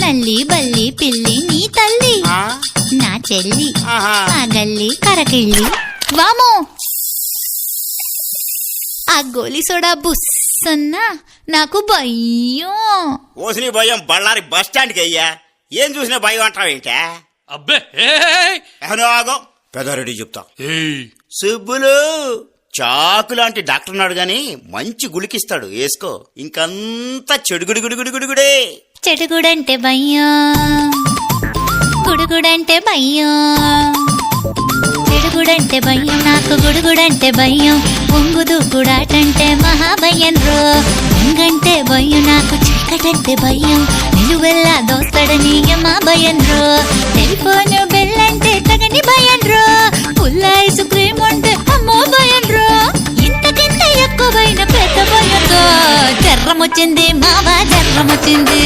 నల్లి బల్లి పిల్లి నీ తల్లి నా చెల్లి ఆ గల్లి కరకిళ్ళి వామో ఆ గోలి సోడా బుస్సన్నా నాకు భయం. ఓసిని భయం బళ్ళారి బస్ స్టాండ్కి అయ్యా. ఏం చూసినా భయం అంటావేంటే? అబ్బే ఆగో పెదారెడ్డి చెప్తా. సుబ్బులు చాకు లాంటి డాక్టర్ ఉన్నాడు గాని మంచి గుళికిస్తాడు, వేసుకో. ఇంకంతా చెడుగుడుగుడుగుడుగుడుగుడే. చెడుగుడంటే భయం, గుడుగుడంటే భయం, చెడుగుడంటే భయం, నాకు గుడుగుడంటే భయం. ఒంగు దూకుడాటంటే మహాభయం రో. ఒంగంటే భయం, నాకు చీకటంటే భయం. నిలువెల్లా దోస్తడని మా భయం రో. టెలిఫోన్ బెల్లంటే తగని భయం రో. పుల్ల ఐస్ క్రీమ్ అంటే అమ్మో భయం రో. ఇంతకింత ఎక్కువైన పెద్ద భయంతో జర్రం వచ్చింది మావా, జర్రం వచ్చింది.